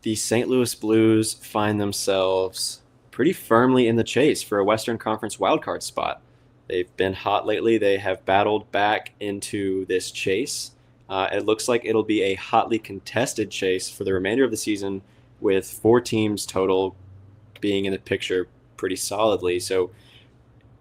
the St. Louis Blues find themselves pretty firmly in the chase for a Western Conference wildcard spot. They've been hot lately. They have battled back into this chase. It looks like it'll be a hotly contested chase for the remainder of the season, with four teams total being in the picture pretty solidly. So,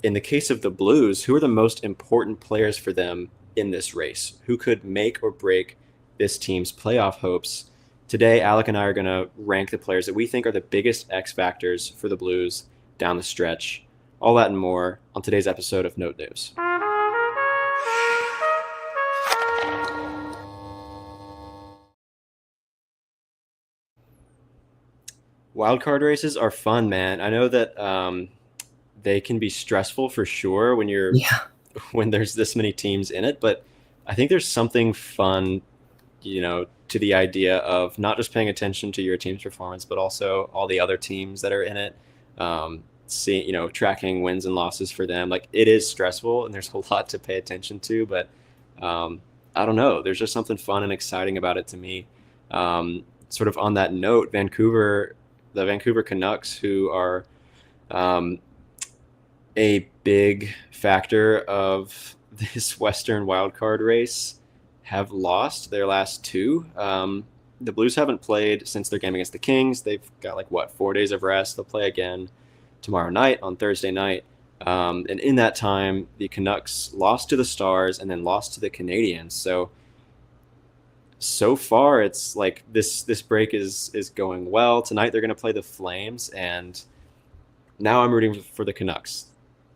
in the case of the Blues, who are the most important players for them in this race? Who could make or break this team's playoff hopes? Today, Alec and I are going to rank the players that we think are the biggest X factors for the Blues down the stretch. All that and more on today's episode of Note News. Wildcard races are fun, man. I know that they can be stressful for sure Yeah. when there's this many teams in it, but I think there's something fun, to the idea of not just paying attention to your team's performance, but also all the other teams that are in it. See, tracking wins and losses for them. Like, it is stressful and there's a lot to pay attention to, but I don't know. There's just something fun and exciting about it to me. Sort of on that note, the Vancouver Canucks, who are um, a big factor of this Western wildcard race, have lost their last two. The Blues haven't played since their game against the Kings. They've got 4 days of rest. They'll play again tomorrow night on Thursday night. And in that time, the Canucks lost to the Stars and then lost to the Canadiens. So far, it's like this break is going well. Tonight they're going to play the Flames, and now I'm rooting for the Canucks.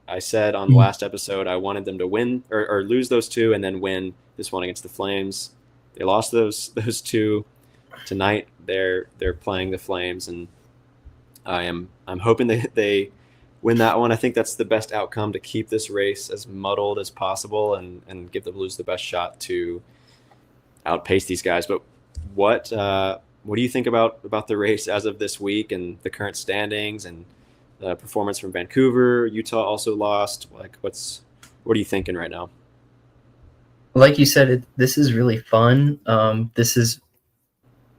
I said on the Mm. last episode I wanted them to win or lose those two and then win this one against the Flames. They lost those two. Tonight they're playing the Flames, and I'm hoping they win that one. I think that's the best outcome to keep this race as muddled as possible and give the Blues the best shot to outpace these guys. But what do you think about the race as of this week and the current standings and the performance from Vancouver? Utah also lost. What are you thinking right now? Like you said, this is really fun. This is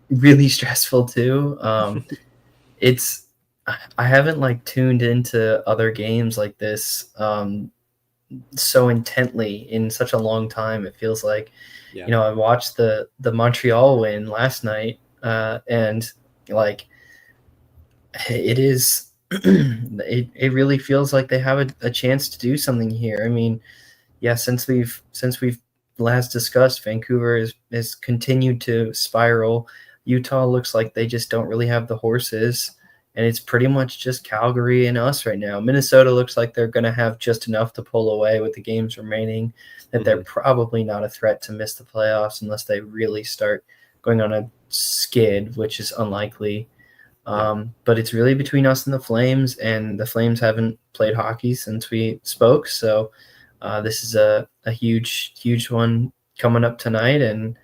really stressful too. It's I haven't tuned into other games like this so intently in such a long time. It feels like, Yeah. I watched the Montreal win last night, and like it is. It really feels like they have a chance to do something here. I mean, yeah, since we've last discussed, Vancouver is continued to spiral. Utah looks like they just don't really have the horses, and it's pretty much just Calgary and us right now. Minnesota looks like they're going to have just enough to pull away with the games remaining, that they're Hmm. probably not a threat to miss the playoffs unless they really start going on a skid, which is unlikely. Yeah. But it's really between us and the Flames haven't played hockey since we spoke. So this is a huge one coming up tonight. And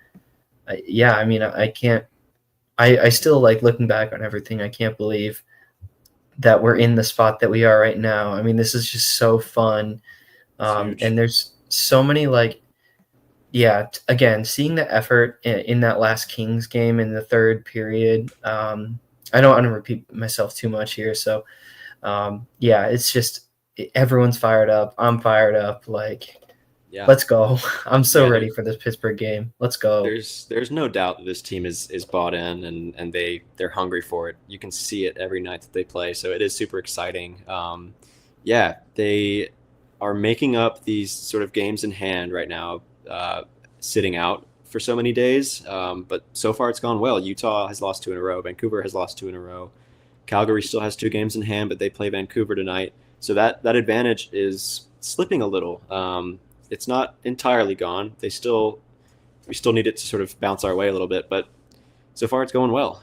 yeah, I mean, I can't, I still like looking back on everything. I can't believe that we're in the spot that we are right now. I mean, this is just so fun. It's huge. And there's so many yeah, again, seeing the effort in that last Kings game in the third period. I don't want to repeat myself too much here. So, yeah, it's just everyone's fired up. I'm fired up. Yeah. Let's go. I'm so Yeah. ready for this Pittsburgh game. Let's go. There's no doubt that this team is bought in and they're hungry for it. You can see it every night that they play. So it is super exciting. Yeah, they are making up these sort of games in hand right now, sitting out for so many days. But so far it's gone well. Utah has lost two in a row. Vancouver has lost two in a row. Calgary still has two games in hand, but they play Vancouver tonight. So that advantage is slipping a little. It's not entirely gone. We still need it to sort of bounce our way a little bit, but so far it's going well.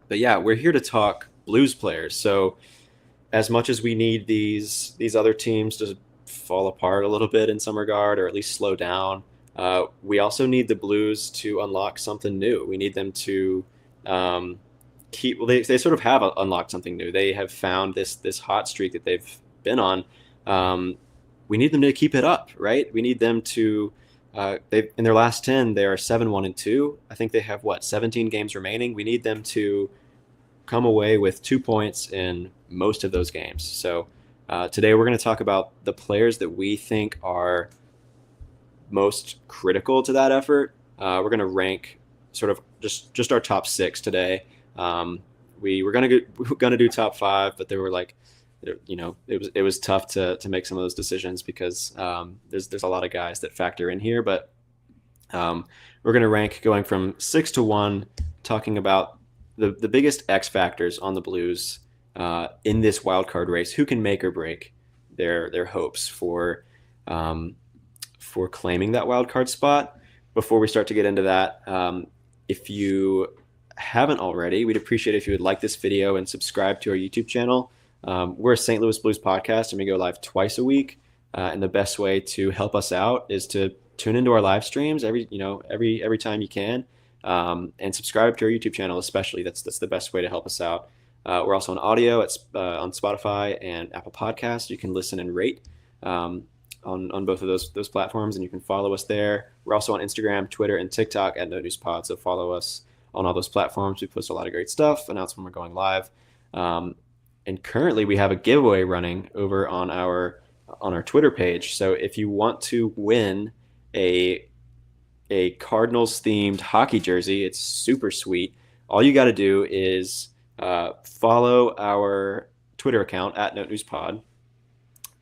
But yeah, we're here to talk Blues players. So as much as we need these other teams to fall apart a little bit in some regard, or at least slow down, we also need the Blues to unlock something new. We need them to um, keep. Well, they sort of have unlocked something new. They have found this hot streak that they've been on. Um, we need them to keep it up, right? We need them to They in their last 10, they are 7-1-2. I think they have 17 games remaining. We need them to come away with 2 points in most of those games. So today we're going to talk about the players that we think are most critical to that effort. We're going to rank sort of just our top 6 today. We were going to do top 5, but they were like, it was tough to make some of those decisions because there's a lot of guys that factor in here. But we're going to rank going from 6 to 1, talking about the biggest X factors on the Blues in this wild card race. Who can make or break their hopes for claiming that wild card spot? Before we start to get into that, if you haven't already, we'd appreciate if you would like this video and subscribe to our YouTube channel. We're a St. Louis Blues podcast, and we go live twice a week. And the best way to help us out is to tune into our live streams every time you can, and subscribe to our YouTube channel, especially. That's the best way to help us out. We're also on audio on Spotify and Apple Podcasts. You can listen and rate on both of those platforms, and you can follow us there. We're also on Instagram, Twitter, and TikTok at No News Pod. So follow us on all those platforms. We post a lot of great stuff, announce when we're going live. And currently we have a giveaway running over on our Twitter page. So if you want to win a Cardinals themed hockey jersey, it's super sweet. All you got to do is follow our Twitter account at Note News Pod,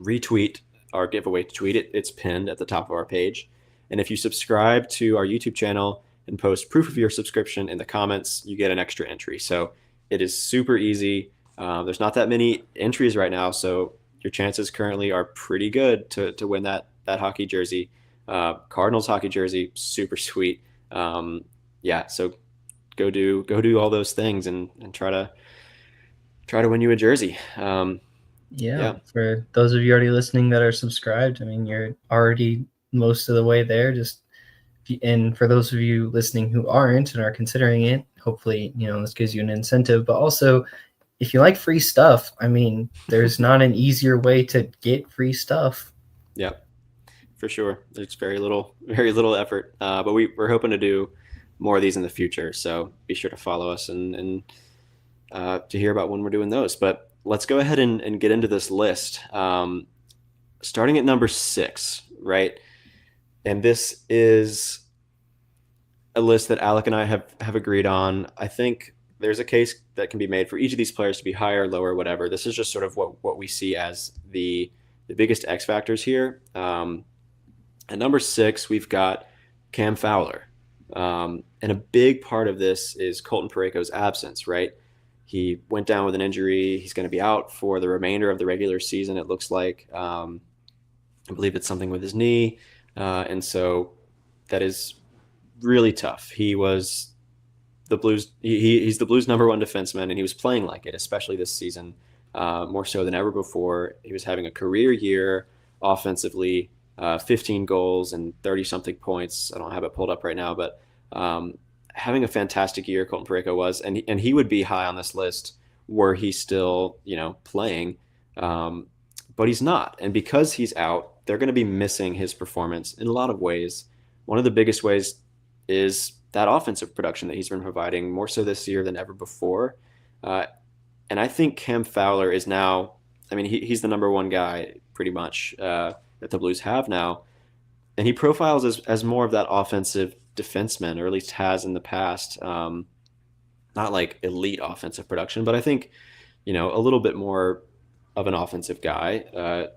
retweet our giveaway tweet. It's pinned at the top of our page. And if you subscribe to our YouTube channel and post proof of your subscription in the comments, you get an extra entry. So it is super easy. There's not that many entries right now, so your chances currently are pretty good to win that hockey jersey. Cardinals hockey jersey, super sweet. So go do all those things and try to win you a jersey. For those of you already listening that are subscribed, I mean, you're already most of the way there. And for those of you listening who aren't and are considering it, hopefully, this gives you an incentive. But also, if you like free stuff, I mean, there's not an easier way to get free stuff. Yeah, for sure. There's very little effort, but we're hoping to do more of these in the future. So be sure to follow us and to hear about when we're doing those. But let's go ahead and get into this list. Starting at number 6, right? And this is a list that Alec and I have agreed on. I think there's a case that can be made for each of these players to be higher, lower, whatever. This is just sort of what we see as the biggest X factors here. At number 6, we've got Cam Fowler. And a big part of this is Colton Parayko's absence, right? He went down with an injury. He's going to be out for the remainder of the regular season, it looks like. I believe it's something with his knee. And so that is really tough. He was the Blues. He's the Blues' number 1 defenseman, and he was playing like it, especially this season, more so than ever before. He was having a career year offensively, 15 goals and 30-something points. I don't have it pulled up right now, but having a fantastic year, Colton Parayko was, and he would be high on this list were he still, playing. But he's not, and because he's out, they're going to be missing his performance in a lot of ways. One of the biggest ways is that offensive production that he's been providing, more so this year than ever before. And I think Cam Fowler is now, I mean, he's the number 1 guy pretty much that the Blues have now. And he profiles as more of that offensive defenseman, or at least has in the past. Not like elite offensive production, but I think, a little bit more of an offensive guy.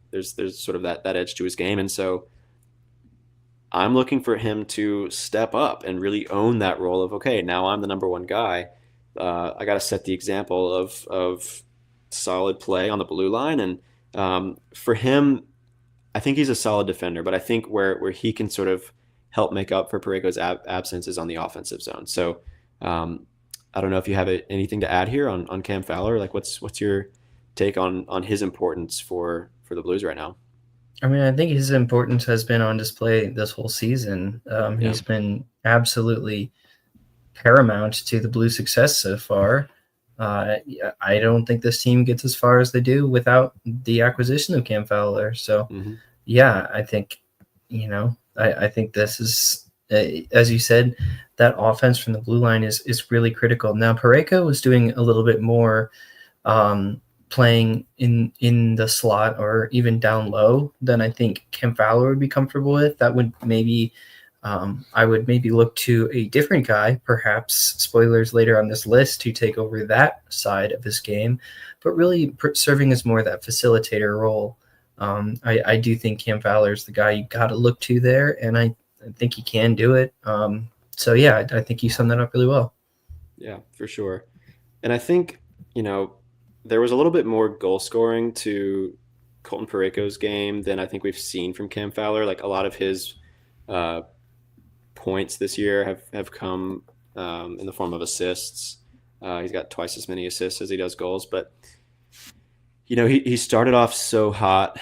There's sort of that edge to his game. And so I'm looking for him to step up and really own that role of, okay, now I'm the number 1 guy. I got to set the example of solid play on the blue line. And for him, I think he's a solid defender, but I think where he can sort of help make up for Parayko's absence is on the offensive zone. So I don't know if you have anything to add here on Cam Fowler. Like, what's your take on his importance for the Blues right now? I mean, I think his importance has been on display this whole season. He's been absolutely paramount to the Blues' success so far. I don't think this team gets as far as they do without the acquisition of Cam Fowler. So, I think, I think this is, as you said, that offense from the blue line is really critical. Now, Pareko was doing a little bit more playing in the slot or even down low than I think Cam Fowler would be comfortable with. That would maybe I would maybe look to a different guy, perhaps spoilers later on this list, to take over that side of his game, but really serving as more of that facilitator role. I do think Cam Fowler is the guy you got to look to there, and I think he can do it. So yeah, I think you summed that up really well. Yeah, for sure. And I think, there was a little bit more goal scoring to Colton Pareko's game than I think we've seen from Cam Fowler. Like a lot of his uh, points this year have come in the form of assists. He's got twice as many assists as he does goals, but he started off so hot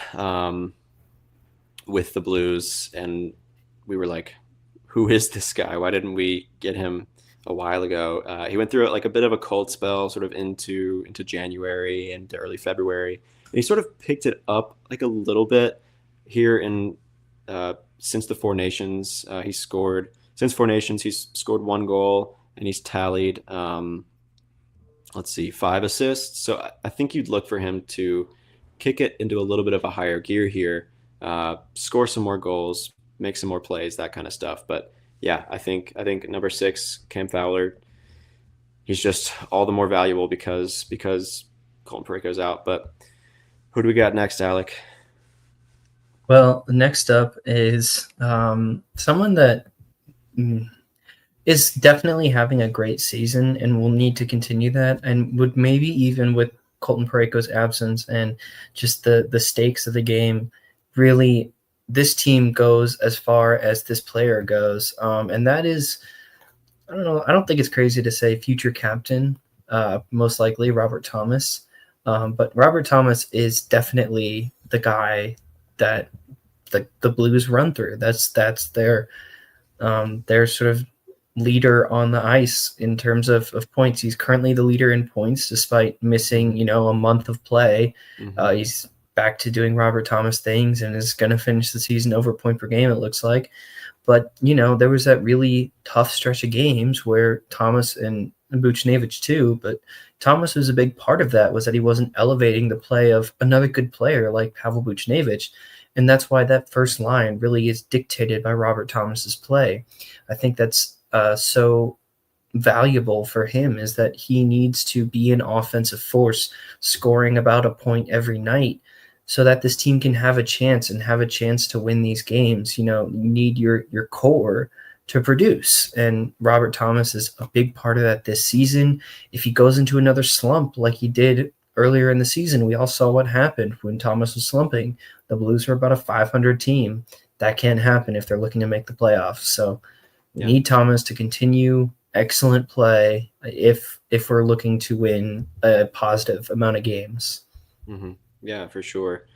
with the Blues, and we were like, "Who is this guy? Why didn't we get him a while ago?" He went through like a bit of a cold spell, sort of into January and to early February, and he sort of picked it up like a little bit here in since the Four Nations. He's scored since Four Nations. He's scored one goal and he's tallied, let's see, 5 assists. So I think you'd look for him to kick it into a little bit of a higher gear here, score some more goals, make some more plays, that kind of stuff. But yeah, I think number 6, Cam Fowler, he's just all the more valuable because Colton Pareko's out. But who do we got next, Alec? Well, next up is someone that is definitely having a great season and will need to continue that, and would maybe even with Colton Pareko's absence and just the stakes of the game, really this team goes as far as this player goes, and that is, I don't know, I don't think it's crazy to say future captain, most likely Robert Thomas, but Robert Thomas is definitely the guy that the Blues run through. That's their sort of leader on the ice in terms of points. He's currently the leader in points despite missing, a month of play. Mm-hmm. He's back to doing Robert Thomas things and is going to finish the season over point per game, it looks like. But, there was that really tough stretch of games where Thomas and Buchnevich too, but Thomas was a big part of that, was that he wasn't elevating the play of another good player like Pavel Buchnevich. And that's why that first line really is dictated by Robert Thomas's play. I think that's so valuable for him, is that he needs to be an offensive force, scoring about a point every night, so that this team can have a chance to win these games. You need your core to produce, and Robert Thomas is a big part of that this season. If he goes into another slump like he did earlier in the season, we all saw what happened when Thomas was slumping. The Blues were about a 500 team. That can't happen if they're looking to make the playoffs. So we need Thomas to continue excellent play if we're looking to win a positive amount of games. Mm-hmm. Yeah, for sure.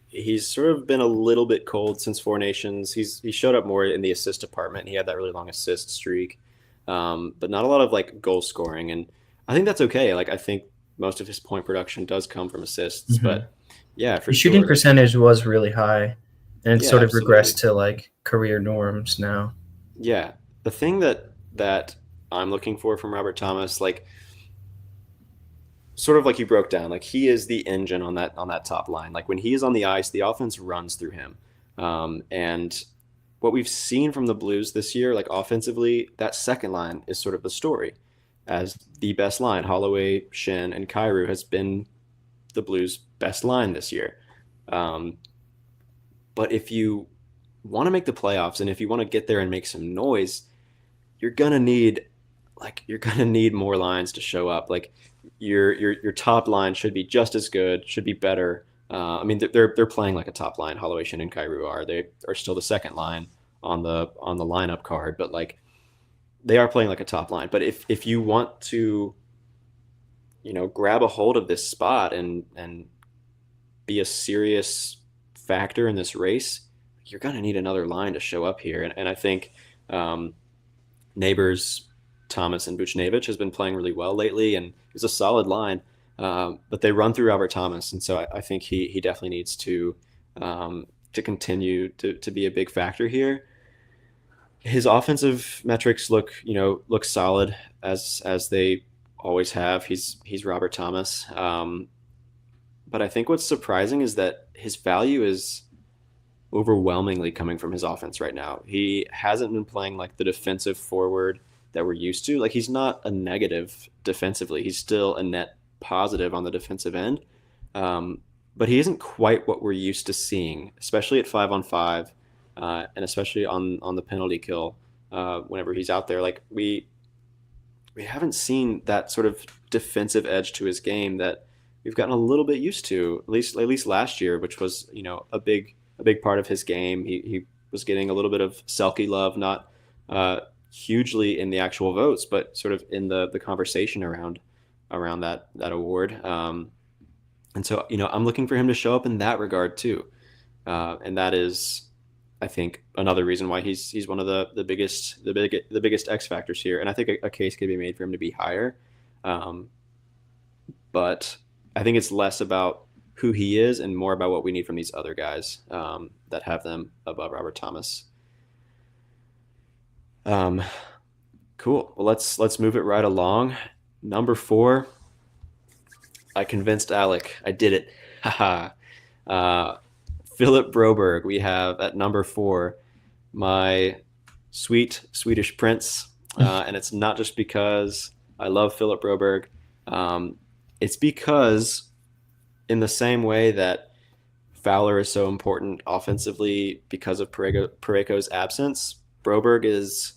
He's sort of been a little bit cold since Four Nations. He showed up more in the assist department. He had that really long assist streak, but not a lot of like goal scoring. And I think that's okay. Like I think most of his point production does come from assists, Mm-hmm. but yeah, for The shooting sure. percentage was really high, and it's Yeah, sort of absolutely. regressed to like career norms now. Yeah, the thing that I'm looking for from Robert Thomas, like sort of like you broke down, like he is the engine on that top line. Like when he is on the ice, the offense runs through him. And what we've seen from the Blues this year, like offensively, that second line is sort of the story as the best line. Holloway, Shin, and Kyrou has been the Blues' best line this year. Um, but if you want to make the playoffs and if you want to get there and make some noise, you're gonna need more lines to show up. Like your top line should be just as good, should be better. I mean, they're playing like a top line. Holloway, Shin, and Kyrou are. They are still the second line on the lineup card, but like they are playing like a top line. But if you want to, grab a hold of this spot and be a serious factor in this race, you're gonna need another line to show up here. And I think Neighbors, Thomas, and Buchnevich has been playing really well lately, and it's a solid line. But they run through Robert Thomas, and so I think he definitely needs to to continue to be a big factor here. His offensive metrics look solid as they always have. He's Robert Thomas. But I think what's surprising is that his value is overwhelmingly coming from his offense right now. He hasn't been playing like the defensive forward that we're used to. Like he's not a negative defensively. He's still a net positive on the defensive end. But he isn't quite what we're used to seeing, especially at 5-on-5, and especially on the penalty kill. Whenever he's out there, like we haven't seen that sort of defensive edge to his game that we've gotten a little bit used to, at least last year, which was a big part of his game. He was getting a little bit of Selke love, not hugely in the actual votes, but sort of in the conversation around that award. And so I'm looking for him to show up in that regard too, and that is, I think, another reason why he's one of the biggest X factors here. And I think a case could be made for him to be higher, but I think it's less about who he is and more about what we need from these other guys that have them above Robert Thomas. Cool. Well, let's move it right along. Number 4. I convinced Alec. I did it. Haha. Philip Broberg we have at number 4. My sweet Swedish prince. And it's not just because I love Philip Broberg. It's because in the same way that Fowler is so important offensively because of Pareko's absence, Broberg is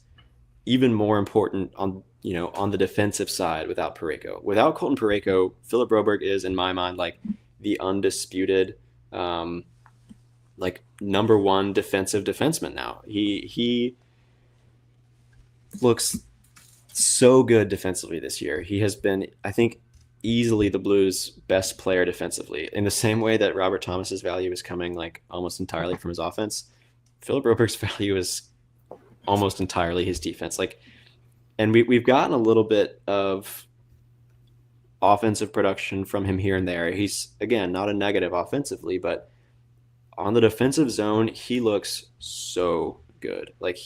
even more important on the defensive side without Parayko. Without Colton Parayko, Philip Broberg is, in my mind, like the undisputed like number 1 defensive defenseman now. He looks so good defensively this year. He has been, I think, easily the Blues' best player defensively. In the same way that Robert Thomas's value is coming like almost entirely from his offense, Philip Broberg's value is almost entirely his defense. Like, and we've gotten a little bit of offensive production from him here and there. He's, again, not a negative offensively, but on the defensive zone, he looks so good. Like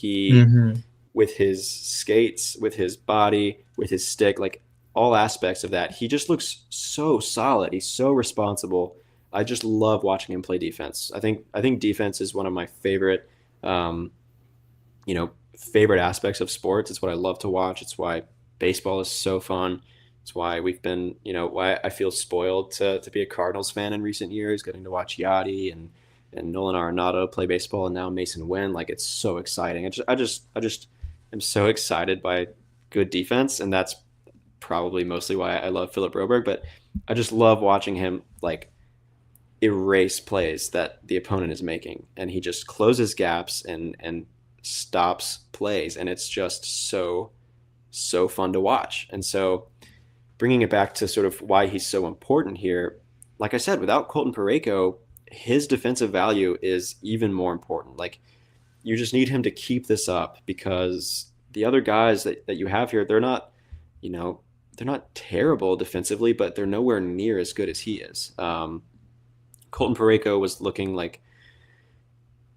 with his skates, with his body, with his stick, like all aspects of that, he just looks so solid. He's so responsible. I just love watching him play defense. I think defense is one of my favorite, favorite aspects of sports. It's what I love to watch. It's why baseball is so fun. It's why we've been, why I feel spoiled to be a Cardinals fan in recent years, getting to watch Yachty and Nolan Arenado play baseball, and now Mason Wynn. Like, it's so exciting. I just am so excited by good defense, and that's probably mostly why I love Philip Broberg. But I just love watching him like erase plays that the opponent is making, and he just closes gaps and stops plays, and it's just so fun to watch. And so bringing it back to sort of why he's so important here, like I said, without Colton Parayko, his defensive value is even more important. Like, you just need him to keep this up, because the other guys that you have here, they're not terrible defensively, but they're nowhere near as good as he is. Colton Parayko was looking like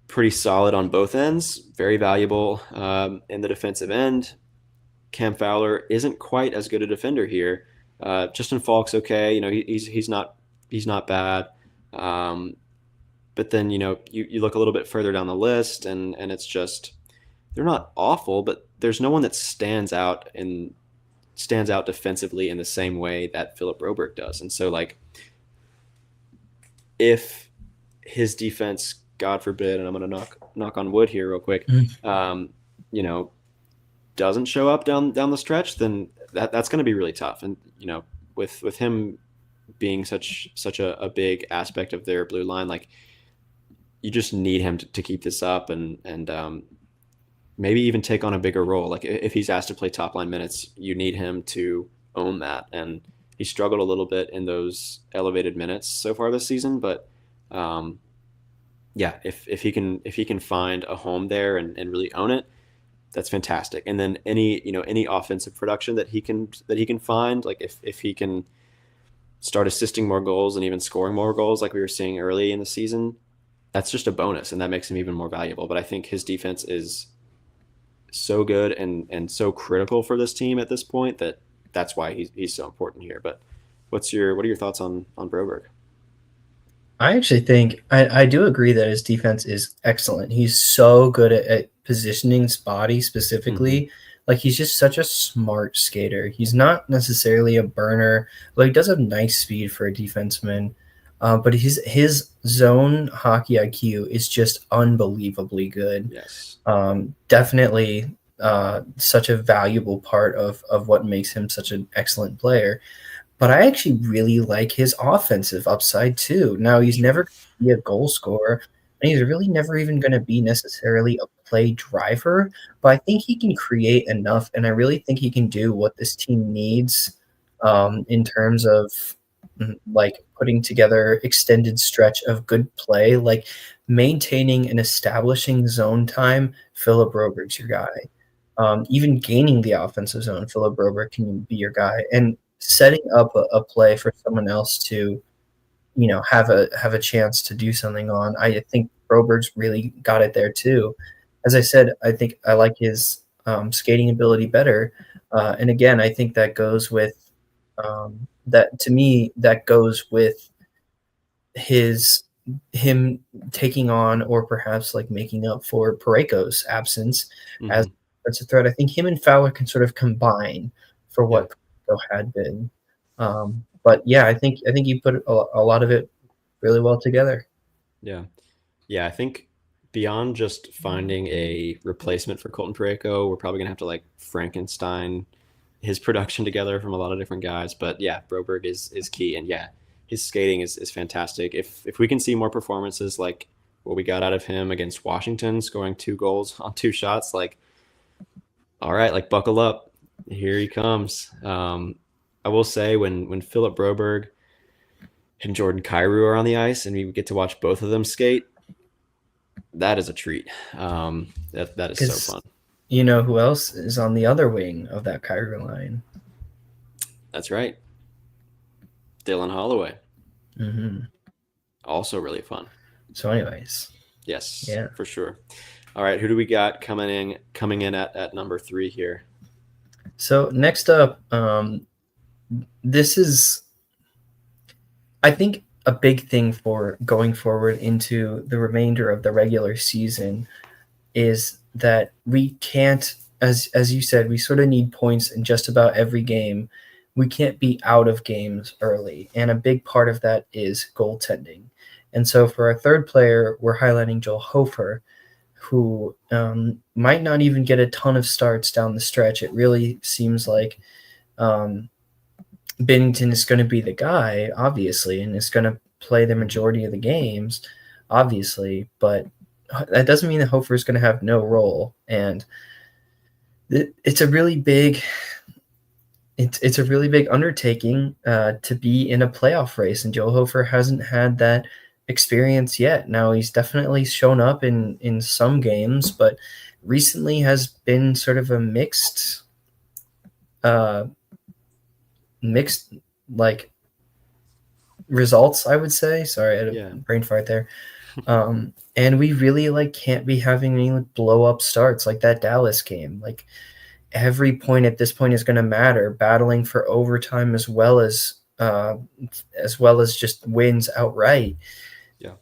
pretty solid on both ends, very valuable in the defensive end. Cam Fowler isn't quite as good a defender here. Justin Falk's okay. He's not bad. But then, you look a little bit further down the list, and it's just, they're not awful, but there's no one that stands out defensively in the same way that Philip Broberg does. And so, like, if his defense, God forbid, and I'm going to knock on wood here real quick, doesn't show up down the stretch, then that's going to be really tough. And with him being such a big aspect of their blue line, like, you just need him to keep this up and maybe even take on a bigger role. Like, if he's asked to play top line minutes, you need him to own that. And he struggled a little bit in those elevated minutes so far this season, but if he can find a home there and really own it, that's fantastic. And then any offensive production that he can find, like if he can start assisting more goals and even scoring more goals like we were seeing early in the season, that's just a bonus, and that makes him even more valuable. But I think his defense is so good and so critical for this team at this point that that's why he's so important here. But what are your thoughts on Broberg? I actually think I do agree that his defense is excellent. He's so good at positioning his body Mm-hmm. specifically. Like he's just such a smart skater. He's not necessarily a burner. Like he does have nice speed for a defenseman, but his zone hockey IQ is just unbelievably good. Yes. Definitely such a valuable part of what makes him such an excellent player. But I actually really like his offensive upside too. Now he's Sure. never going to be a goal scorer, and he's really never even going to be necessarily a play driver. But I think he can create enough, and I really think he can do what this team needs in terms of like putting together extended stretch of good play, like maintaining and establishing zone time. Philip Broberg's your guy. Even gaining the offensive zone, Philip Broberg can be your guy, and setting up a play for someone else to, have a chance to do something on. I think Broberg's really got it there too. As I said, I think I like his skating ability better, and again, I think that goes with that to me that goes with his him taking on or perhaps like making up for Pareko's absence as Mm-hmm. a threat. I think him and Fowler can sort of combine for Yeah. what Pareko had been. But yeah, I think you put a lot of it really well together. Yeah. Yeah. I think beyond just finding a replacement for Colton Parayko, we're probably gonna have to like Frankenstein his production together from a lot of different guys. But yeah, Broberg is key, and yeah, his skating is fantastic. If we can see more performances like what we got out of him against Washington, scoring 2 goals on 2 shots, like all right, like buckle up, here he comes. I will say when Philip Broberg and Jordan Kyrou are on the ice, and we get to watch both of them skate, that is a treat. That is so Because fun. you know who else is on the other wing of that Kyrie line? That's right, Dylan Holloway, Hmm. also really fun. So, anyways, Yes, yeah. for sure. All right, who do we got coming in at number 3 here? So next up, this is I think a big thing for going forward into the remainder of the regular season is that we can't, as you said, we sort of need points in just about every game. We can't be out of games early, and a big part of that is goaltending. And so for our third player, we're highlighting Joel Hofer, who might not even get a ton of starts down the stretch. It really seems like um, Bennington is going to be the guy, obviously, and is going to play the majority of the games, obviously. But that doesn't mean that Hofer is going to have no role. And it's a really big, it's a really big undertaking to be in a playoff race. And Joe Hofer hasn't had that experience yet. Now he's definitely shown up in some games, but recently has been sort of a uh, mixed like results, I would say. Sorry, I had a Yeah, brain fart there. And we really like can't be having any like, blow up starts like that Dallas game. Like every point at this point is going to matter. Battling for overtime as well as just wins outright. yeah,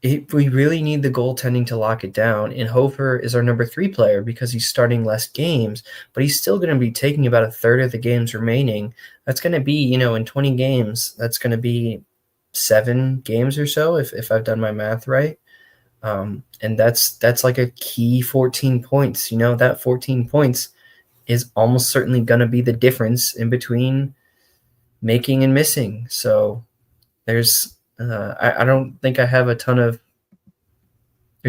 We really need the goaltending to lock it down. And Hofer is our number 3 player because he's starting less games, but he's still going to be taking about a third of the games remaining. That's going to be, in 20 games, that's going to be 7 games or so if I've done my math right. And that's like a key 14 points. That 14 points is almost certainly going to be the difference in between making and missing. So there's I don't think I have a ton of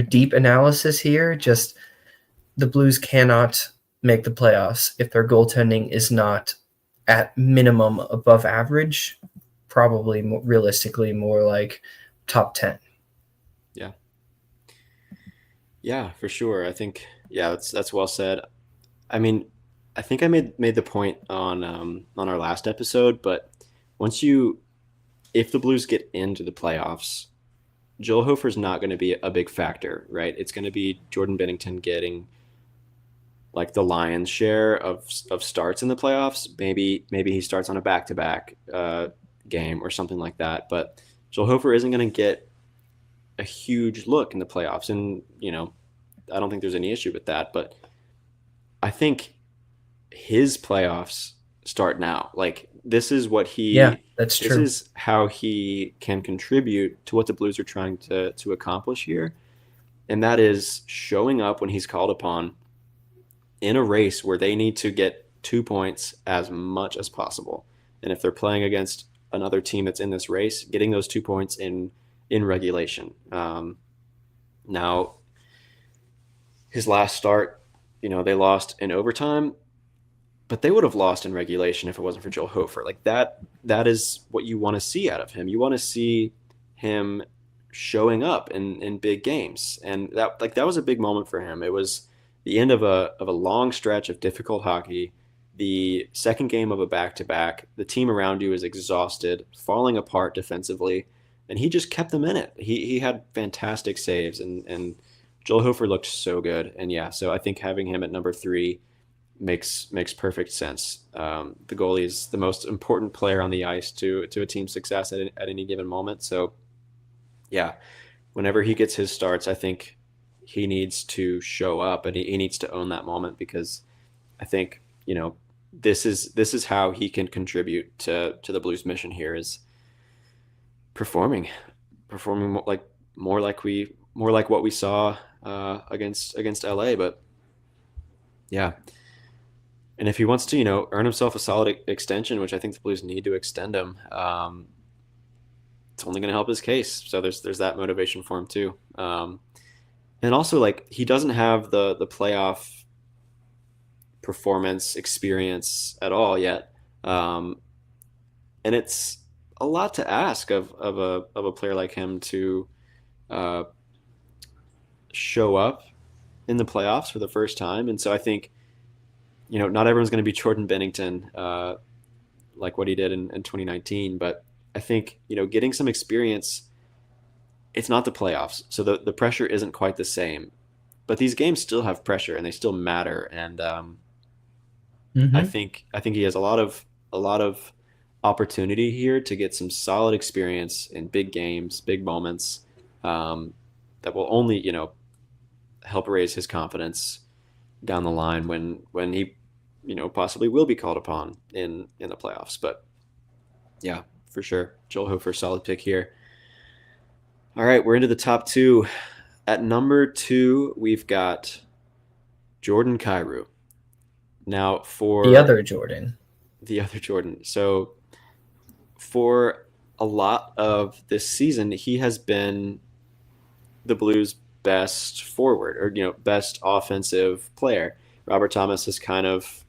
deep analysis here. Just the Blues cannot make the playoffs if their goaltending is not at minimum above average. Probably realistically more like top 10. yeah, yeah, for sure. I think yeah, that's well said. I mean, I think I made the point on our last episode, but once you if the Blues get into the playoffs, Joel Hofer's not going to be a big factor, right? It's going to be Jordan Bennington getting like the lion's share of starts in the playoffs. Maybe he starts on a back to back game or something like that. But Joel Hofer isn't going to get a huge look in the playoffs, and I don't think there's any issue with that. But I think his playoffs start now. Like Yeah, that's this true. is how he can contribute to what the Blues are trying to accomplish here, and that is showing up when he's called upon in a race where they need to get 2 points as much as possible. And if they're playing against another team that's in this race, getting those 2 points in regulation. Now, his last start, they lost in overtime, but they would have lost in regulation if it wasn't for Joel Hofer. Like that is what you want to see out of him. You want to see him showing up in big games. And that was a big moment for him. It was the end of a long stretch of difficult hockey, the second game of a back to back. The team around you is exhausted, falling apart defensively, and he just kept them in it. He had fantastic saves, and Joel Hofer looked so good. And yeah, so I think having him at number three makes perfect sense. The goalie is the most important player on the ice to a team's success at any given moment. So yeah, whenever he gets his starts, I think he needs to show up and he needs to own that moment, because I think this is how he can contribute to the Blues mission here, is performing like more like what we saw against LA. But yeah, and if he wants to earn himself a solid extension, which I think the Blues need to extend him, it's only going to help his case. So there's that motivation for him too. And also, like, he doesn't have the playoff performance experience at all yet, and it's a lot to ask of a player like him to uh, show up in the playoffs for the first time. And so I think not everyone's going to be Jordan Bennington like what he did in 2019, but I think getting some experience. It's not the playoffs, so the pressure isn't quite the same. But these games still have pressure and they still matter. And Hmm. I think he has a lot of opportunity here to get some solid experience in big games, big moments, um, that will only help raise his confidence down the line when he possibly will be called upon in the playoffs. But yeah, for sure, Joel Hofer, solid pick here. All right, we're into the top two. At number two, we've got Jordan Kyrou. Now, The for other Jordan. the other Jordan, so for a lot of this season, he has been the Blues' best forward, or best offensive player. Robert Thomas has kind of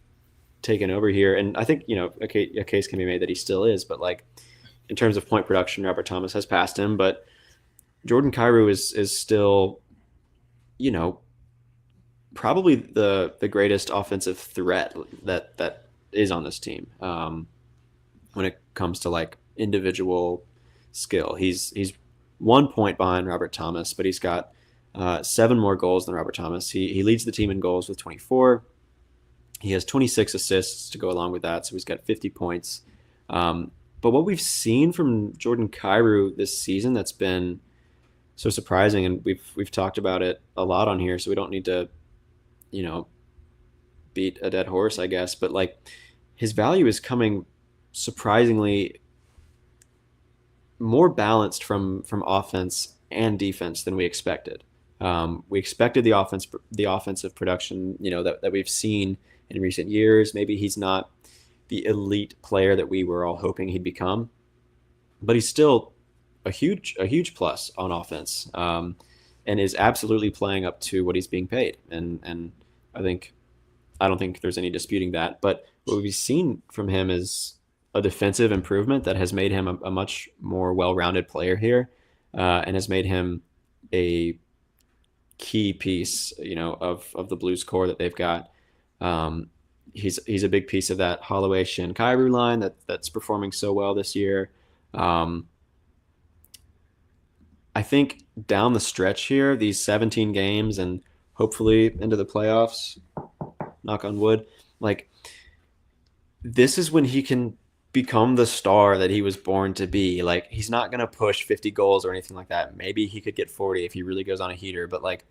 taken over here, and I think a case can be made that he still is, but like in terms of point production, Robert Thomas has passed him, but Jordan Kyrou is still you know probably the greatest offensive threat that is on this team. When it comes to like individual skill, he's 1 point behind Robert Thomas, but he's got seven more goals than Robert Thomas. He leads the team in goals with 24. He has 26 assists to go along with that, so he's got 50 points. But what we've seen from Jordan Kyrou this season that's been so surprising, and we've talked about it a lot on here, so we don't need to you know beat a dead horse, I guess. But like his value is coming surprisingly more balanced from offense and defense than we expected. We expected the offensive production, that we've seen in recent years. Maybe he's not the elite player that we were all hoping he'd become, but he's still a huge plus on offense, and is absolutely playing up to what he's being paid. And I think I don't think there's any disputing that. But what we've seen from him is a defensive improvement that has made him a much more well-rounded player here, and has made him a key piece, of the Blues core that they've got. Um, he's a big piece of that Holloway Shin Kyrou line that's performing so well this year. Um, I think down the stretch here, these 17 games and hopefully into the playoffs, knock on wood, like this is when he can become the star that he was born to be. Like he's not going to push 50 goals or anything like that. Maybe he could get 40 if he really goes on a heater, but like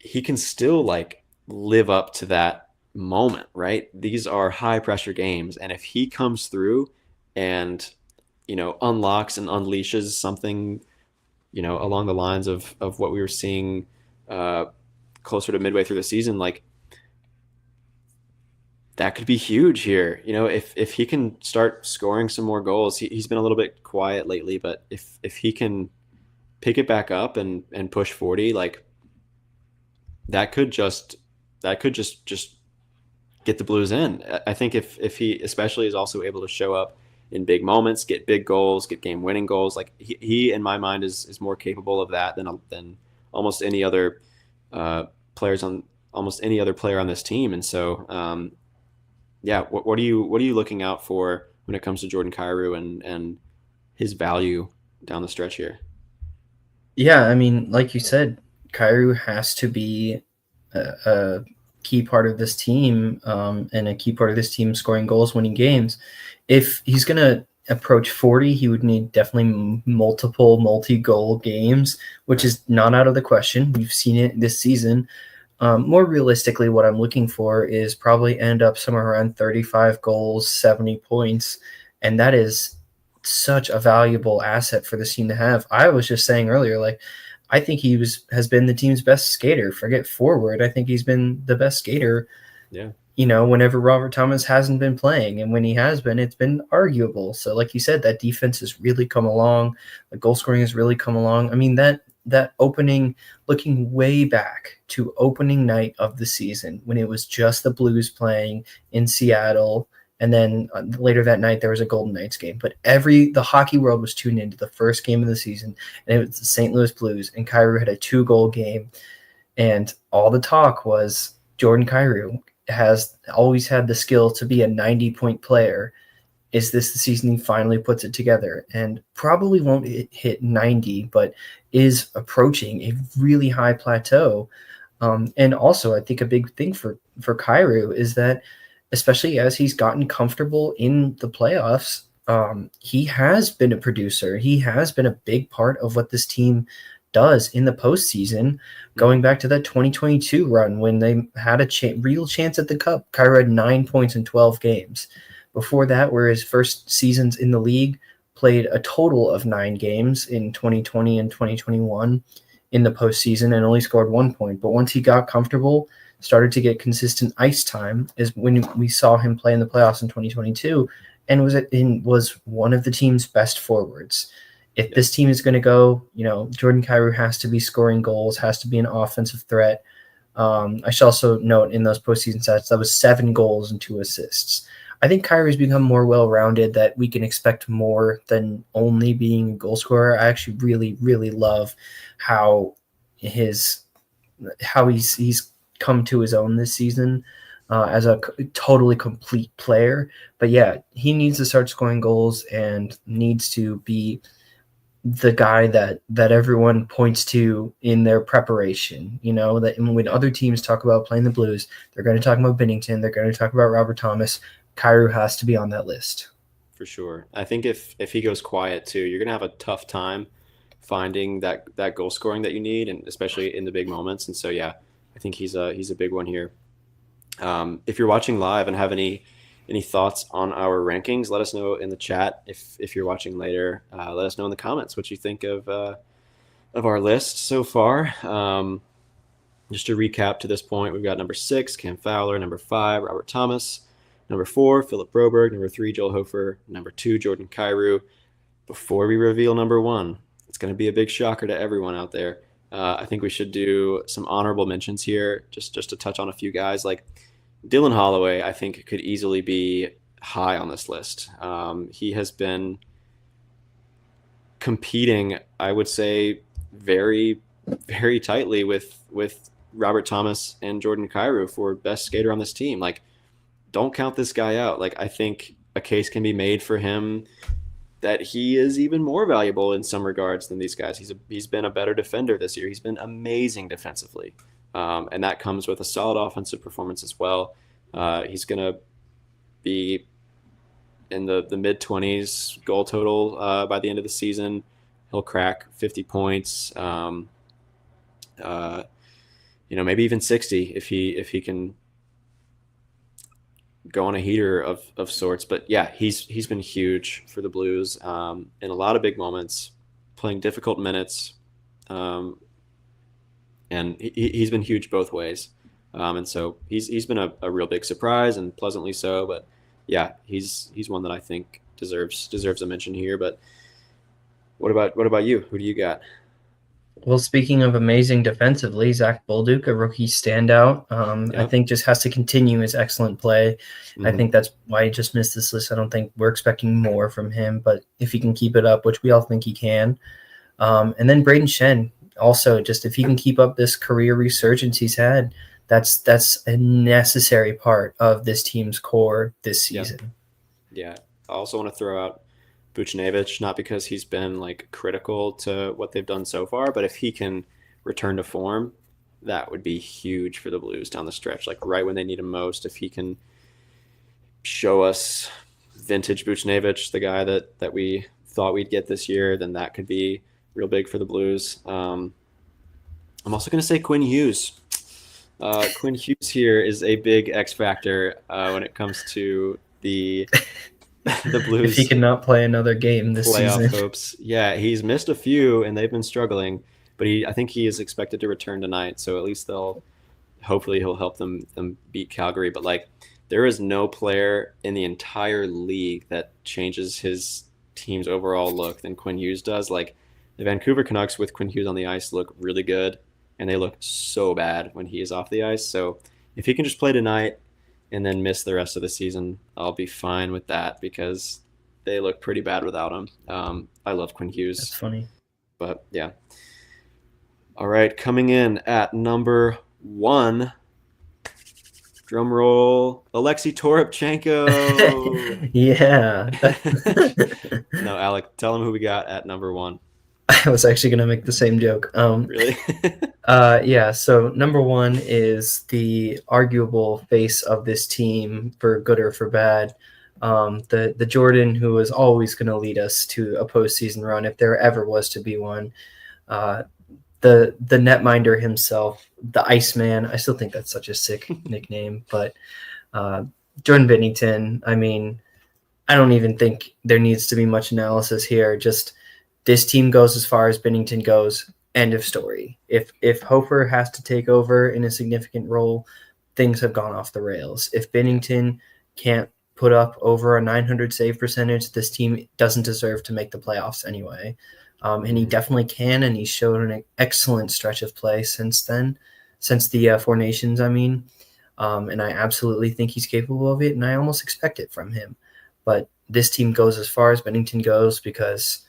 he can still like live up to that moment, right? These are high pressure games, and if he comes through and unlocks and unleashes something, along the lines of what we were seeing uh, closer to midway through the season, like that could be huge here. If he can start scoring some more goals, he's been a little bit quiet lately, but if he can pick it back up and push 40, like that could just get the Blues in. I think if he especially is also able to show up in big moments, get big goals, get game winning goals, like he in my mind is more capable of that than almost any other players on almost any other player on this team. And so yeah, what are you looking out for when it comes to Jordan Kyrou and his value down the stretch here? Yeah, I mean, like you said, Kyrou has to be a key part of this team, and a key part of this team scoring goals, winning games. If he's going to approach 40, he would need definitely multiple multi-goal games, which is not out of the question. We've seen it this season. More realistically, what I'm looking for is probably end up somewhere around 35 goals, 70 points, and that is such a valuable asset for this team to have. I was just saying earlier, like I think has been the team's best skater. Forget forward. I think he's been the best skater. Yeah. Whenever Robert Thomas hasn't been playing, and when he has been, it's been arguable. So, like you said, that defense has really come along. The goal scoring has really come along. I mean, that opening, looking way back to opening night of the season when it was just the Blues playing in Seattle, and then later that night there was a Golden Knights game. But the hockey world was tuned into the first game of the season, and it was the St. Louis Blues, and Kyrou had a 2-goal game, and all the talk was Jordan Kyrou has always had the skill to be a 90-point player. Is this the season he finally puts it together? And probably won't hit 90, but is approaching a really high plateau. And also, I think a big thing for Kyrou is that, especially as he's gotten comfortable in the playoffs, he has been a producer. He has been a big part of what this team does in the postseason, going back to that 2022 run when they had a real chance at the Cup. Kyrou had 9 points in 12 games. Before that were his first seasons in the league, played a total of 9 games in 2020 and 2021 in the postseason and only scored 1 point. But once he got comfortable, started to get consistent ice time, is when we saw him play in the playoffs in 2022 and was one of the team's best forwards. If this team is going to go, Jordan Kyrou has to be scoring goals, has to be an offensive threat. I should also note in those postseason stats, that was 7 goals and 2 assists. I think Kyrou's become more well-rounded, that we can expect more than only being a goal scorer. I actually really, really love how he's come to his own this season as a totally complete player. But yeah, he needs to start scoring goals and needs to be the guy that everyone points to in their preparation. That when other teams talk about playing the Blues, they're going to talk about Binnington, they're going to talk about Robert Thomas. Kyrou has to be on that list. For sure. I think if he goes quiet too, you're gonna have a tough time finding that goal scoring that you need, and especially in the big moments. And so yeah, I think he's a big one here. If you're watching live and have any thoughts on our rankings, let us know in the chat. If you're watching later, let us know in the comments what you think of our list so far. Just to recap to this point, we've got number 6, Cam Fowler, number 5, Robert Thomas, number 4, Philip Broberg, number 3, Joel Hofer, number 2, Jordan Kyrou. Before we reveal number 1, it's going to be a big shocker to everyone out there. I think we should do some honorable mentions here, just to touch on a few guys. Like Dylan Holloway, I think could easily be high on this list. He has been competing, I would say, very, very tightly with Robert Thomas and Jordan Kyrou for best skater on this team. Like, don't count this guy out. Like, I think a case can be made for him that he is even more valuable in some regards than these guys. He's been a better defender this year. He's been amazing defensively, and that comes with a solid offensive performance as well. He's going to be in the mid 20s goal total by the end of the season. He'll crack 50 points. Maybe even 60 if he can go on a heater of sorts. But yeah, he's been huge for the Blues in a lot of big moments, playing difficult minutes, and he's been huge both ways. And so he's been a real big surprise, and pleasantly so. But yeah, he's one that I think deserves a mention here. But what about you? Who do you got? Well, speaking of amazing defensively, Zach Bolduc, a rookie standout, I Yep. think just has to continue his excellent play. I Mhm. think that's why he just missed this list. I don't think we're expecting more from him, but if he can keep it up, which we all think he can. And then Braden Shen, also, just if he can keep up this career resurgence he's had, that's a necessary part of this team's core this season. Yeah. I also want to throw out Buchnevich, not because he's been like critical to what they've done so far, but if he can return to form, that would be huge for the Blues down the stretch. Like right when they need him most, if he can show us vintage Buchnevich, the guy that we thought we'd get this year, then that could be real big for the Blues. I'm also going to say Quinn Hughes. Quinn Hughes here is a big X factor when it comes to the Blues. If he cannot play another game this playoff season. hopes. Yeah, he's missed a few and they've been struggling, but I think he is expected to return tonight. So at least hopefully he'll help them beat Calgary. But like, there is no player in the entire league that changes his team's overall look than Quinn Hughes does. Like, the Vancouver Canucks with Quinn Hughes on the ice look really good, and they look so bad when he is off the ice. So if he can just play tonight and then miss the rest of the season, I'll be fine with that because they look pretty bad without him. I love Quinn That's Hughes, funny. but yeah. All right, coming in at number 1, drum roll, Alexei Toropchenko. Yeah. No, Alec, tell him who we got at number 1. I was actually going to make the same joke. Really? Yeah, so number 1 is the arguable face of this team for good or for bad. The Jordan who was always going to lead us to a postseason run if there ever was to be one. The netminder himself, the Iceman. I still think that's such a sick nickname, but Jordan Binnington. I mean, I don't even think there needs to be much analysis here. Just this team goes as far as Binnington goes. End of story. If Hofer has to take over in a significant role, things have gone off the rails. If Binnington can't put up over a 900 save percentage, this team doesn't deserve to make the playoffs anyway. And he definitely can, and he's shown an excellent stretch of play since then, since the Four Nations, I mean. And I absolutely think he's capable of it, and I almost expect it from him. But this team goes as far as Binnington goes because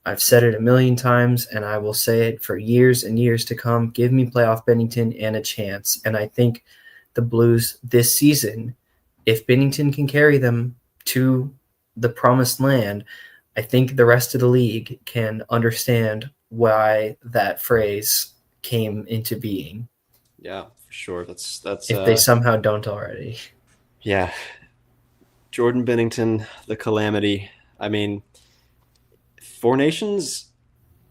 I've said it a million times, and I will say it for years and years to come. Give me playoff Binnington and a chance. And I think the Blues this season, if Binnington can carry them to the promised land, I think the rest of the league can understand why that phrase came into being. Yeah, for sure. That's if they somehow don't already. Yeah. Jordan Binnington, the calamity. I mean, Four Nations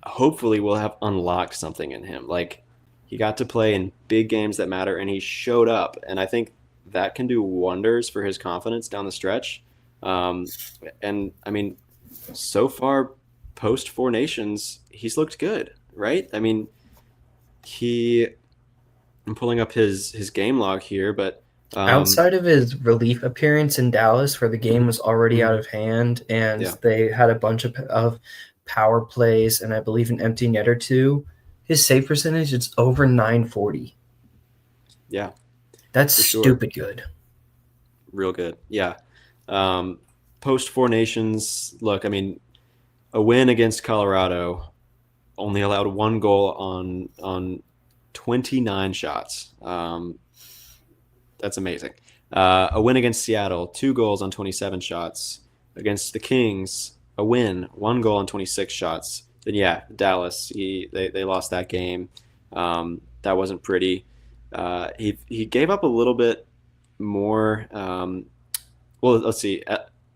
hopefully will have unlocked something in him. Like, he got to play in big games that matter and he showed up. And I think that can do wonders for his confidence down the stretch. And I mean, so far post Four Nations, he's looked good, right? I mean, I'm pulling up his game log here, but Outside of his relief appearance in Dallas, where the game was already out of hand and Yeah. they had a bunch of power plays and I believe an empty net or two, his save percentage is over 940. Yeah, That's for sure. stupid good. Real good. Yeah. Post Four Nations, look, I mean, a win against Colorado, only allowed 1 goal on 29 shots. That's amazing. A win against Seattle, 2 goals on 27 shots. Against the Kings, a win, 1 goal on 26 shots, then yeah, Dallas, they lost that game. That wasn't pretty. He gave up a little bit more. Well, let's see.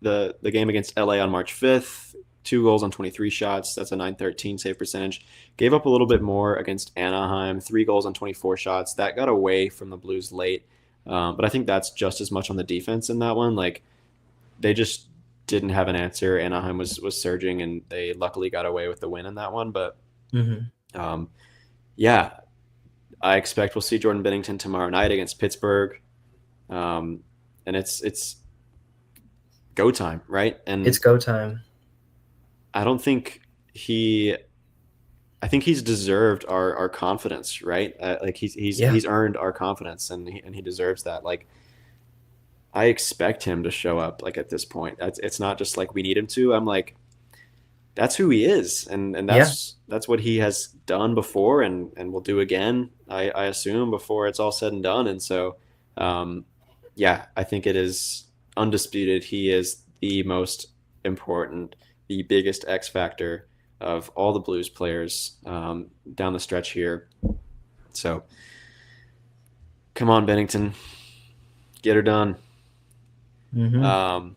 The game against LA on March 5th, 2 goals on 23 shots. That's a 913 save percentage. Gave up a little bit more against Anaheim, 3 goals on 24 shots. That got away from the Blues late. But I think that's just as much on the defense in that one. Like, they just didn't have an answer. Anaheim was surging, and they luckily got away with the win in that one. But Hmm. um, yeah, I expect we'll see Jordan Bennington tomorrow night against Pittsburgh, and it's go time, right? It's And go time. I don't think he. I think he's deserved our confidence, right? Like Yeah. he's earned our confidence, and he deserves that. Like, I expect him to show up. Like, at this point, it's not just like we need him to. I'm like, that's who he is, and Yeah. that's what he has done before, and will do again. I assume before it's all said and done. And so, um, yeah, I think it is undisputed. He is the most important, the biggest X factor of all the Blues players down the stretch here. So, come on, Bennington, get her done. Hmm. Um,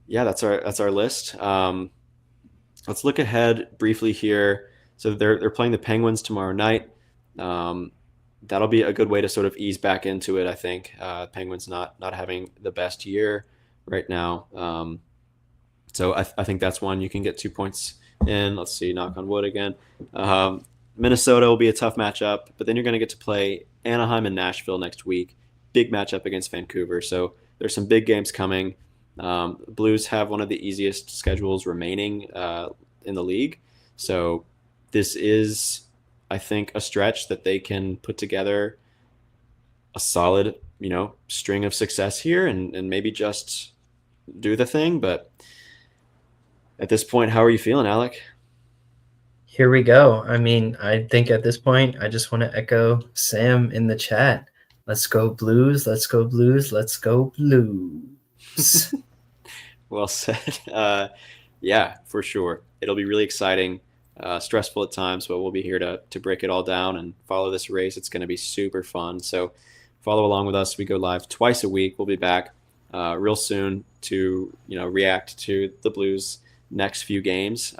yeah, that's our list. Let's look ahead briefly here. So they're playing the Penguins tomorrow night. Um, that'll be a good way to sort of ease back into it. I think Penguins not having the best year right now. So I think that's one you can get 2 points in. Let's see, knock on wood again. Um, Minnesota will be a tough matchup, but then you're going to get to play Anaheim and Nashville next week. Big matchup against Vancouver. So there's some big games coming. Blues have one of the easiest schedules remaining in the league. So this is, I think, a stretch that they can put together a solid, string of success here, and maybe just do the thing. But at this point, how are you feeling, Alec? Here we go. I mean, I think at this point, I just want to echo Sam in the chat. Let's go Blues. Let's go Blues. Let's go Blues. Well said. Yeah, for sure. It'll be really exciting, stressful at times, but we'll be here to break it all down and follow this race. It's going to be super fun. So follow along with us. We go live twice a week. We'll be back real soon to react to the Blues' next few games.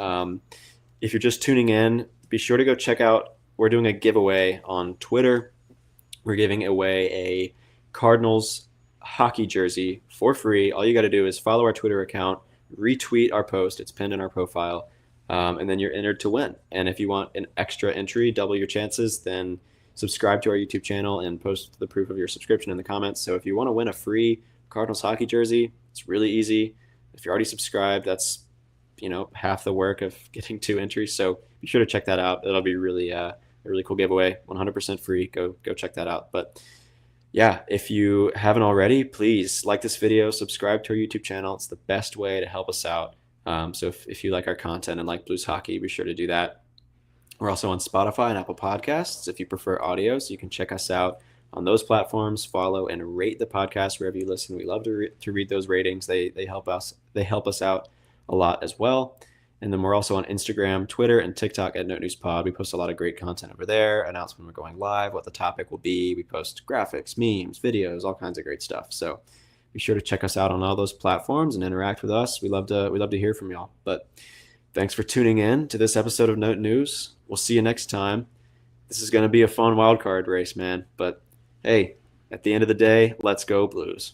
If you're just tuning in, be sure to go check out. We're doing a giveaway on Twitter. We're giving away a Cardinals hockey jersey for free. All you got to do is follow our Twitter account, retweet our post. It's pinned in our profile, and then you're entered to win. And if you want an extra entry, double your chances, then subscribe to our YouTube channel and post the proof of your subscription in the comments. So if you want to win a free Cardinals hockey jersey, it's really easy. If you're already subscribed, that's half the work of getting 2 entries. So be sure to check that out. It'll be really a really cool giveaway, 100% free. Go check that out. But yeah, if you haven't already, please like this video, subscribe to our YouTube channel. It's the best way to help us out. So if you like our content and like Blues hockey, be sure to do that. We're also on Spotify and Apple Podcasts if you prefer audio, so you can check us out on those platforms. Follow and rate the podcast wherever you listen. We love to read those ratings. They help us out a lot as well. And then we're also on Instagram, Twitter, and TikTok at Note News Pod. We post a lot of great content over there. Announce when we're going live, what the topic will be. We post graphics, memes, videos, all kinds of great stuff. So be sure to check us out on all those platforms and interact with us. We love to hear from y'all. But thanks for tuning in to this episode of Note News. We'll see you next time. This is going to be a fun wild card race, man. But hey, at the end of the day, let's go Blues.